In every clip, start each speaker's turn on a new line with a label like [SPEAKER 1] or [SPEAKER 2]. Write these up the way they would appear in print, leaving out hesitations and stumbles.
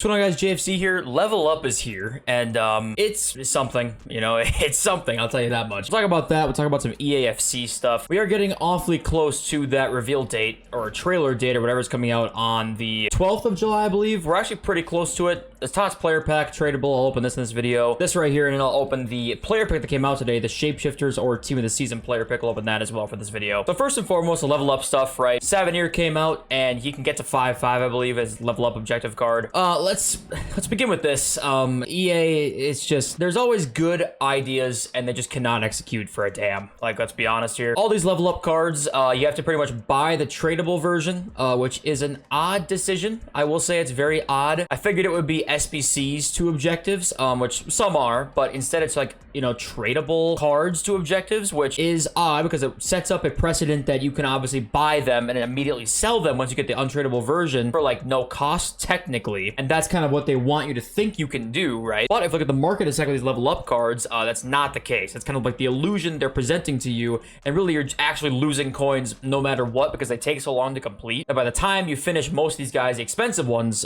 [SPEAKER 1] What's going on, guys? JFC here. Level Up is here, and it's something, you know, it's something, I'll tell you that much. We'll talk about that. We'll talk about some EAFC stuff. We are getting awfully close to that reveal date, or trailer date, or whatever's coming out on the 12th of July, I believe. We're actually pretty close to it. The TOTS player pack, tradable. I'll open this in this video. This right here, and then I'll open the player pick that came out today, the Shapeshifters or Team of the Season player pick. I'll open that as well for this video. So first and foremost, the Level Up stuff, right? Savenir came out, and he can get to 5/5, I believe, as Level Up objective card. Let's begin with this. EA, it's just, there's always good ideas, and they just cannot execute for a damn. Like, let's be honest here. All these Level Up cards, you have to pretty much buy the tradable version, which is an odd decision. I will say it's very odd. I figured it would be SBCs to objectives, which some are, but instead it's like, you know, tradable cards to objectives, which is odd because it sets up a precedent that you can obviously buy them and then immediately sell them once you get the untradable version for like no cost technically. And that's kind of what they want you to think you can do, right? But if you look at the market of these Level Up cards, that's not the case. It's kind of like the illusion they're presenting to you, and really you're actually losing coins no matter what because they take so long to complete. And by the time you finish most of these guys, the expensive ones,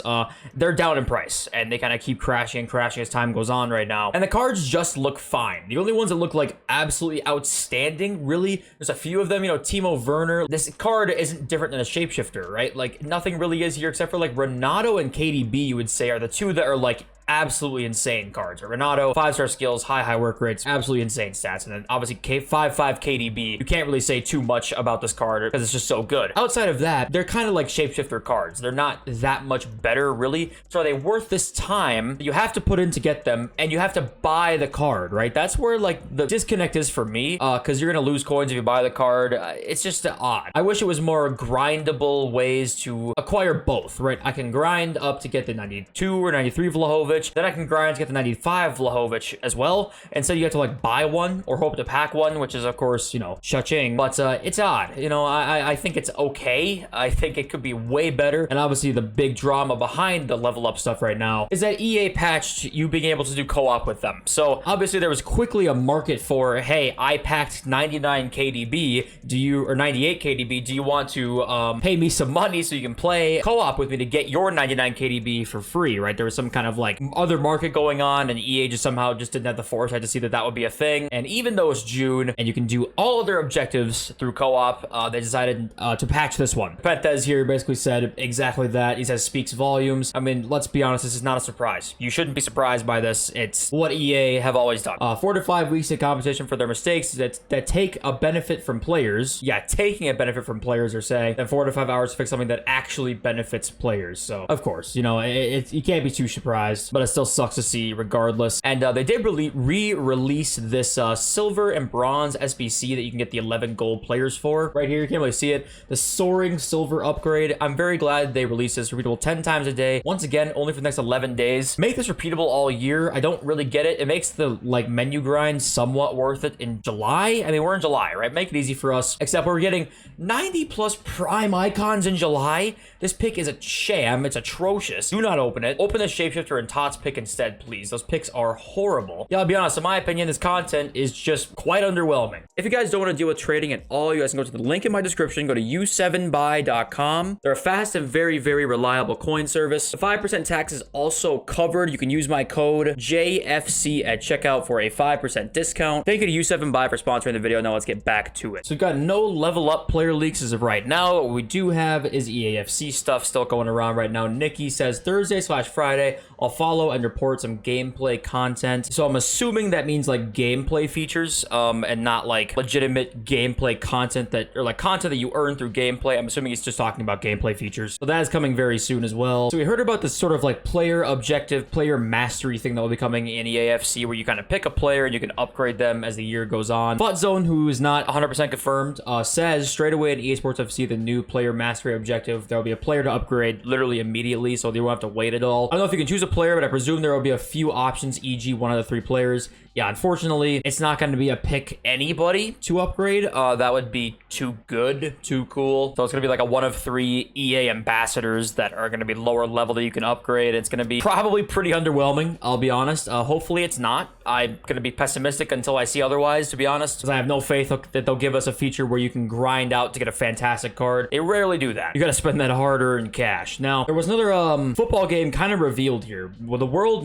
[SPEAKER 1] they're down in price, and they kind of keep crashing and crashing as time goes on right now. And the cards just look fine. The only ones that look like absolutely outstanding, really, there's a few of them, you know, Timo Werner. This card isn't different than a Shapeshifter, right? Like, nothing really is here except for like Renato and KDB, you would say, are the two that are like absolutely insane cards. Renato, 5-star skills, high work rates, absolutely insane stats. And then obviously 5/5 KDB. You can't really say too much about this card because it's just so good. Outside of that, they're kind of like shapeshifter cards. They're not that much better, really. So are they worth this time you have to put in to get them, and you have to buy the card, right? That's where like the disconnect is for me, because you're gonna lose coins if you buy the card. It's just odd. I wish it was more grindable ways to acquire both, right? I can grind up to get the 92 or 93 Vlahovic. Then I can grind to get the 95 Vlahovic as well. And so you have to like buy one or hope to pack one, which is of course, you know, cha-ching. But it's odd. You know, I think it's okay. I think it could be way better. And obviously the big drama behind the Level Up stuff right now is that EA patched you being able to do co-op with them. So obviously there was quickly a market for, hey, I packed 99 KDB. Or 98 KDB. Do you want to pay me some money so you can play co-op with me to get your 99 KDB for free, right? There was some kind of like other market going on, and EA just somehow just didn't have the foresight to see that that would be a thing. And even though it's June and you can do all of their objectives through co-op, they decided to patch this one. Pethez here basically said exactly that. He says speaks volumes. I mean, let's be honest, this is not a surprise. You shouldn't be surprised by this. It's what EA have always done. 4 to 5 weeks of competition for their mistakes that take a benefit from players. Yeah, taking a benefit from players, are saying, and 4 to 5 hours to fix something that actually benefits players. So of course, you know, you can't be too surprised, but it still sucks to see regardless. And they did re-release this silver and bronze SBC that you can get the 11 gold players for. Right here, you can't really see it. The soaring silver upgrade. I'm very glad they released this. Repeatable 10 times a day. Once again, only for the next 11 days. Make this repeatable all year. I don't really get it. It makes the like menu grind somewhat worth it in July. I mean, we're in July, right? Make it easy for us. Except we're getting 90 plus prime icons in July. This pick is a sham. It's atrocious. Do not open it. Open the Shapeshifter and TOTS pick instead, please. Those picks are horrible. Yeah, I'll be honest, in my opinion, this content is just quite underwhelming. If you guys don't want to deal with trading at all, you guys can go to the link in my description. Go to u7buy.com. They're a fast and very reliable coin service. The 5% tax is also covered. You can use my code JFC at checkout for a 5% discount. Thank you to U7Buy for sponsoring the video. Now let's get back to it. So we've got no Level Up player leaks as of right now. What we do have is EAFC stuff still going around right now. Nikki says Thursday/Friday, I'll follow and report some gameplay content. So I'm assuming that means like gameplay features, and not like legitimate gameplay content or like content that you earn through gameplay. I'm assuming he's just talking about gameplay features. So that is coming very soon as well. So we heard about this sort of like player objective, player mastery thing that will be coming in EAFC, where you kind of pick a player and you can upgrade them as the year goes on. Futzone, who is not 100% confirmed, says straight away in EA Sports FC, the new player mastery objective, there'll be a player to upgrade literally immediately, so they won't have to wait at all. I don't know if you can choose a player, but card, I presume there will be a few options, e.g. one of the 3 players. Yeah, unfortunately, it's not going to be a pick anybody to upgrade. That would be too good, too cool. So it's going to be like a one of 3 EA ambassadors that are going to be lower level that you can upgrade. It's going to be probably pretty underwhelming, I'll be honest. Hopefully it's not. I'm going to be pessimistic until I see otherwise, to be honest, because I have no faith that they'll give us a feature where you can grind out to get a fantastic card. They rarely do that. You got to spend that hard-earned cash. Now, there was another football game kind of revealed here. Well, the world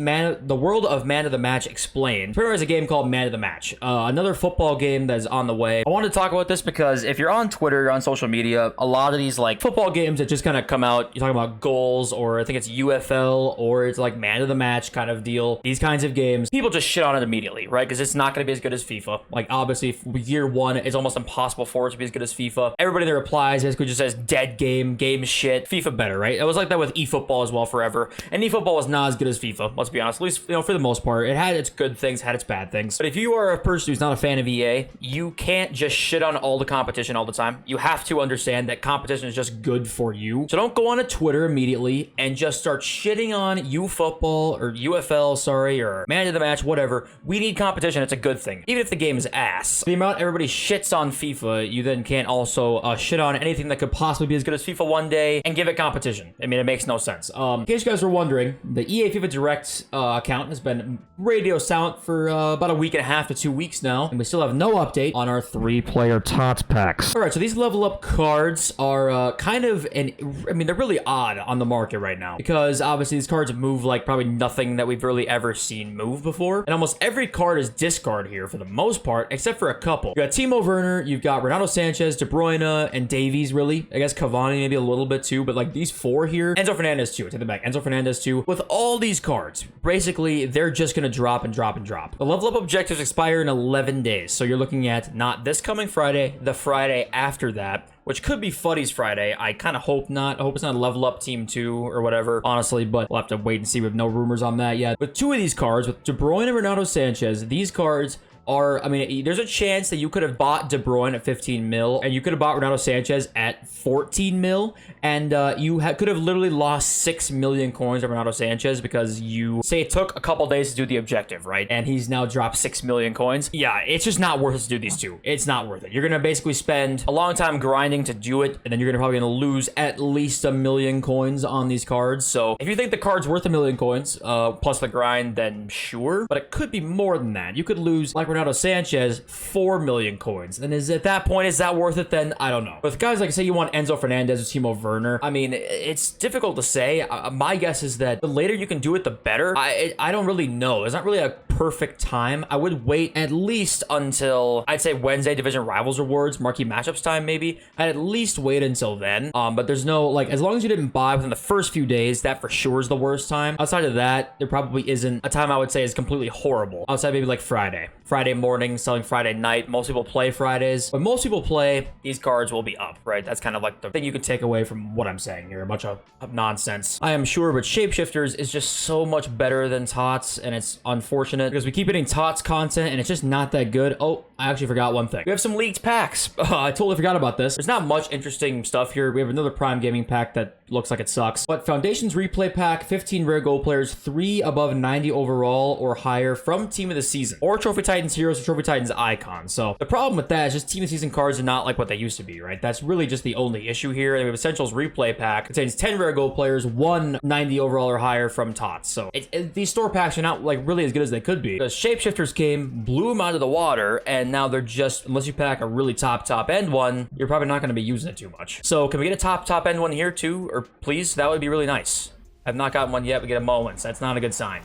[SPEAKER 1] of Man of the Match explained. Pretty much a game called Man of the Match. Another football game that is on the way. I wanted to talk about this because if you're on Twitter, you're on social media, a lot of these like football games that just kind of come out, you're talking about goals, or I think it's UFL, or it's like Man of the Match kind of deal. These kinds of games, people just shit on it immediately, right? Because it's not going to be as good as FIFA. Like, obviously, year 1, it's almost impossible for it to be as good as FIFA. Everybody that replies basically just says dead game shit. FIFA better, right? It was like that with eFootball as well forever. And eFootball was not as good as FIFA, let's be honest. At least, for the most part. It had its good things, had its bad things. But if you are a person who's not a fan of EA, you can't just shit on all the competition all the time. You have to understand that competition is just good for you. So don't go on to Twitter immediately and just start shitting on eFootball or UFL, sorry, or Man of the Match, whatever. We need competition. It's a good thing. Even if the game is ass. The amount everybody shits on FIFA, you then can't also shit on anything that could possibly be as good as FIFA one day and give it competition. I mean, it makes no sense. In case you guys were wondering, the EA FIFA Direct account has been radio silent for about a week and a half to 2 weeks now, and we still have no update on our 3-player TOTS packs. All right, so these level up cards are kind of they're really odd on the market right now because obviously these cards move like probably nothing that we've really ever seen move before, and almost every card is discard here for the most part, except for a couple. You got Timo Werner, you've got Renato Sanchez, De Bruyne, and Davies, really. I guess Cavani maybe a little bit too, but like these 4 here, Enzo Fernandez too, take the back, Enzo Fernandez too. With all these cards, basically they're just gonna drop and drop and drop. The level up objectives expire in 11 days, so you're looking at not this coming Friday, the Friday after that, which could be Fuddy's Friday. I kind of hope not. I hope it's not a level up team 2 or whatever, honestly, but we'll have to wait and see. We have no rumors on that yet. With 2 of these cards, with De Bruyne and Renato Sanchez, these cards are, I mean, there's a chance that you could have bought De Bruyne at 15 mil and you could have bought Renato Sanchez at 14 mil, and you could have literally lost 6 million coins on Renato Sanchez because you say it took a couple days to do the objective, right? And he's now dropped 6 million coins. Yeah, it's just not worth it to do these 2. It's not worth it. You're gonna basically spend a long time grinding to do it, and then you're probably gonna lose at least 1 million coins on these cards. So if you think the card's worth 1 million coins plus the grind, then sure, but it could be more than that. You could lose, like Renato Sanchez, 4 million coins. And at that point, is that worth it then? I don't know. With guys like, say you want Enzo Fernandez or Timo Werner, I mean, it's difficult to say. My guess is that the later you can do it, the better. I don't really know. It's not really a perfect time. I would wait at least until, I'd say Wednesday Division Rivals Rewards, marquee matchups time maybe. I'd at least wait until then. But there's no, like, as long as you didn't buy within the first few days, that for sure is the worst time. Outside of that, there probably isn't a time I would say is completely horrible. Outside maybe like Friday morning, selling Friday night. Most people play Fridays. When most people play, these cards will be up, right? That's kind of like the thing you can take away from what I'm saying here. A bunch of nonsense, I am sure, but Shapeshifters is just so much better than TOTS, and it's unfortunate because we keep getting TOTS content and it's just not that good. Oh, I actually forgot one thing. We have some leaked packs. I totally forgot about this. There's not much interesting stuff here. We have another Prime Gaming pack that looks like it sucks. But Foundations Replay Pack, 15 rare gold players, 3 above 90 overall or higher from Team of the Season, or Trophy Titans Heroes or Trophy Titans Icons. So the problem with that is just Team of the Season cards are not like what they used to be, right? That's really just the only issue here. And we have Essentials Replay Pack, contains 10 rare gold players, 1 90 overall or higher from TOTS. So these store packs are not like really as good as they could be. The Shapeshifters came, blew them out of the water, and now they're just, unless you pack a really top end one, you're probably not going to be using it too much. So can we get a top end one here too? Or please, that would be really nice. I've not gotten one yet. We get a Mullins. That's not a good sign.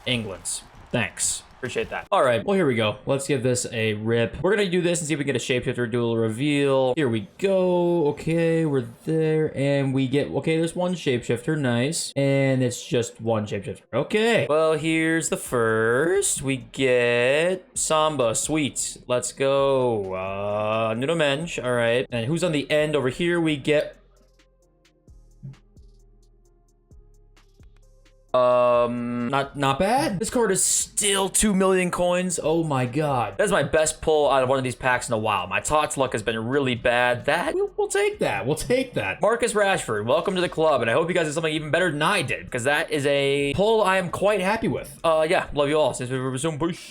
[SPEAKER 1] England's. Thanks. Appreciate that. All right, well, here we go. Let's give this a rip. We're gonna do this and see if we can get a Shapeshifter dual reveal. Here we go. Okay, we're there, and we get, okay, there's one Shapeshifter, nice. And it's just one Shapeshifter. Okay, well, here's the first. We get Samba, sweet. Let's go. Nuno Mensch, all right. And who's on the end over here? We get not bad. This card is still 2 million coins. Oh my god. That's my best pull out of one of these packs in a while. My TOTS luck has been really bad. That, we'll We'll take that. We'll take that. Marcus Rashford, welcome to the club, and I hope you guys did something even better than I did, because that is a pull I am quite happy with. Yeah, love you all. Since we resume, push.